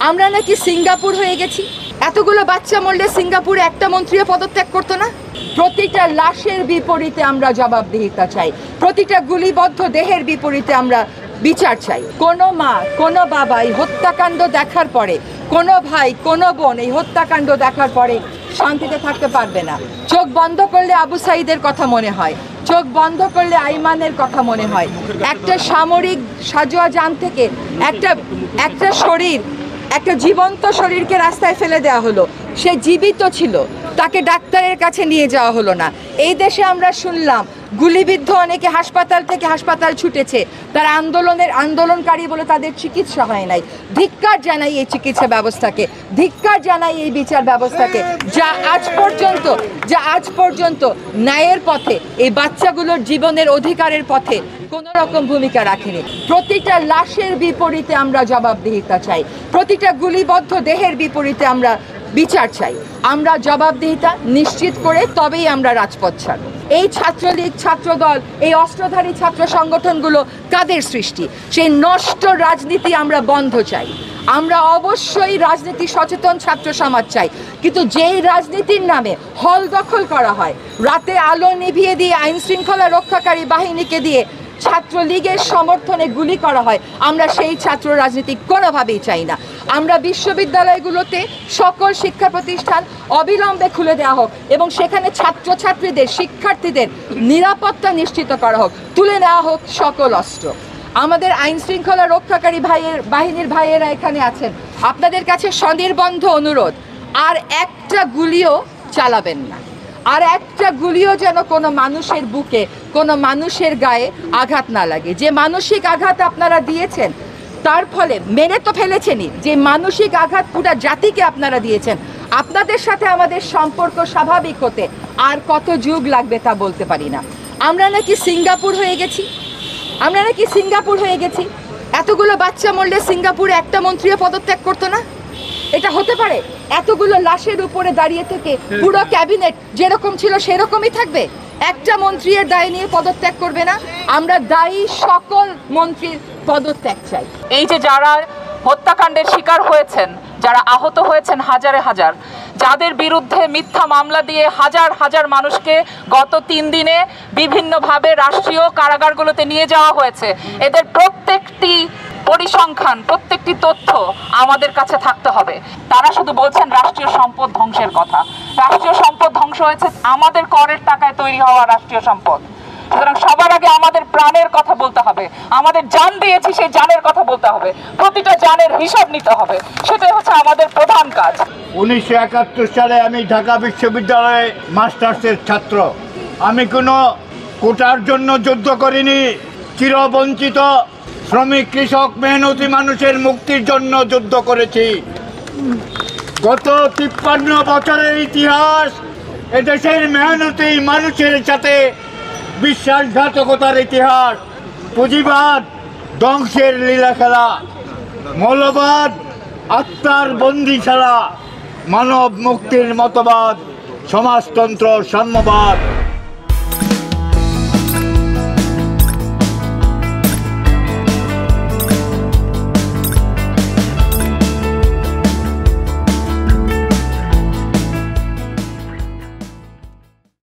আমরা নাকি সিঙ্গাপুর হয়ে গেছি। এতগুলো বাচ্চা মরলে সিঙ্গাপুরে একটা মন্ত্রীও পদত্যাগ করতো না। প্রতিটা লাশের বিপরীতে আমরা জবাবদিহিতা চাই, প্রতিটা গুলিবদ্ধ দেহের বিপরীতে আমরা বিচার চাই। কোনো মা, কোনো বাবা এই হত্যাকাণ্ড দেখার পরে, কোনো ভাই, কোনো বোন এই হত্যাকাণ্ড দেখার পরে শান্তিতে থাকতে পারবে না। চোখ বন্ধ করলে আবু সাঈদের কথা মনে হয়, চোখ বন্ধ করলে আইমানের কথা মনে হয়। একটা সামরিক সাজোয়া যান থেকে একটা শরীর, একটা জীবন্ত শরীরকে রাস্তায় ফেলে দেওয়া হলো। সে জীবিত ছিল, তাকে ডাক্তারের কাছে নিয়ে যাওয়া হলো না। এই দেশে আমরা শুনলাম গুলিবিদ্ধ অনেকে হাসপাতাল থেকে হাসপাতাল ছুটেছে, তারা আন্দোলনকারী বলে তাদের চিকিৎসা হয় নাই। ধিক্কার জানাই এই চিকিৎসা ব্যবস্থাকে, ধিক্কার জানাই এই বিচার ব্যবস্থাকে, যা আজ পর্যন্ত ন্যায়ের পথে, এই বাচ্চাগুলোর জীবনের অধিকারের পথে কোনো রকম ভূমিকা রাখেনি। প্রতিটা লাশের বিপরীতে আমরা জবাবদিহিতা চাই, প্রতিটা গুলিবদ্ধ দেহের বিপরীতে আমরা বিচার চাই। আমরা জবাবদিহিতা নিশ্চিত করে তবেই আমরা রাজপথ ছাড়ব। এই ছাত্রলীগ, ছাত্রদল, এই অস্ত্রধারী ছাত্র সংগঠনগুলো কাদের সৃষ্টি? সেই নষ্ট রাজনীতি আমরা বন্ধ চাই। আমরা অবশ্যই রাজনীতি সচেতন ছাত্র সমাজ চাই, কিন্তু যেই রাজনীতির নামে হল দখল করা হয়, রাতে আলো নিভিয়ে দিয়ে আইন শৃঙ্খলা রক্ষাকারী বাহিনীকে দিয়ে ছাত্রলীগের সমর্থনে গুলি করা হয়, আমরা সেই ছাত্র রাজনীতি কোনোভাবেই চাই না। আমরা বিশ্ববিদ্যালয়গুলোতে সকল শিক্ষা প্রতিষ্ঠান অবিলম্বে খুলে দেওয়া হোক এবং সেখানে ছাত্রছাত্রীদের, শিক্ষার্থীদের নিরাপত্তা নিশ্চিত করা হোক, তুলে নেওয়া হোক সকল অস্ত্র। আমাদের আইন শৃঙ্খলা রক্ষাকারী বাহিনীর ভাইয়েরা এখানে আছেন, আপনাদের কাছে স্বনির্বন্ধ অনুরোধ, আর একটা গুলিও চালাবেন না, আর একটা গুলিও যেন কোনো মানুষের বুকে, কোনো মানুষের গায়ে আঘাত না লাগে। যে মানসিক আঘাত আপনারা দিয়েছেন, তার ফলে মেরে তো ফেলেছেনই, যে মানসিক আঘাত পুরো জাতিকে আপনারা দিয়েছেন। আপনাদের সাথে আমাদের সম্পর্ক স্বাভাবিক হতে আর কত যুগ লাগবে তা বলতে পারি না। আমরা নাকি সিঙ্গাপুর হয়ে গেছি, আমরা নাকি সিঙ্গাপুর হয়ে গেছি। এতগুলো বাচ্চা মরলে সিঙ্গাপুরে একটা মন্ত্রীও পদত্যাগ করতো না? এটা হতে পারে? এতগুলো লাশের উপরে দাঁড়িয়ে থেকে পুরো ক্যাবিনেট যেরকম ছিল সেরকমই থাকবে? একটা মন্ত্রীর দায় নিয়ে পদত্যাগ করবে না? আমরা দায়ী সকল মন্ত্রীর পদত্যাগ চাই। এই যে যারা হত্যাকাণ্ডের শিকার হয়েছেন, যারা আহত হয়েছেন হাজারে হাজার, যাদের বিরুদ্ধে মিথ্যা মামলা দিয়ে হাজার হাজার মানুষকে গত 3 দিনে বিভিন্নভাবে রাষ্ট্রীয় কারাগারগুলোতে নিয়ে যাওয়া হয়েছে, এদের প্রত্যেকটি পরিসংখ্যান, প্রত্যেকটি তথ্য আমাদের কাছে থাকতে হবে। তারা শুধু বলছেন রাষ্ট্রীয় সম্পদ ধ্বংসের কথা। রাষ্ট্রীয় সম্পদ ধ্বংস হয়েছে আমাদের করের টাকায় তৈরি হওয়া রাষ্ট্রীয় সম্পদ। সুতরাং সবার আগে আমাদের প্রাণের কথা বলতে হবে, আমাদের জান দিয়েছি সেই জানের কথা বলতে হবে, প্রতিটা জানের হিসাব নিতে হবে, সেটাই হচ্ছে আমাদের প্রধান কাজ। 1971 সালে আমি ঢাকা বিশ্ববিদ্যালয়ে মাস্টার্সের ছাত্র। আমি কোনো কোটার জন্য যুদ্ধ করিনি, চিরবঞ্চিত শ্রমিক, কৃষক, মেহনতি মানুষের মুক্তির জন্য যুদ্ধ করেছি। গত 53 বছরের ইতিহাস এদেশের মেহনতি মানুষের সাথে বিশ্বাসঘাতকতার ইতিহাস, পুঁজিবাদ ধ্বংসের লীলা খেলা, মৌলবাদ আত্মার বন্দিশালা, মানব মুক্তির মতবাদ, সমাজতন্ত্র, সাম্যবাদ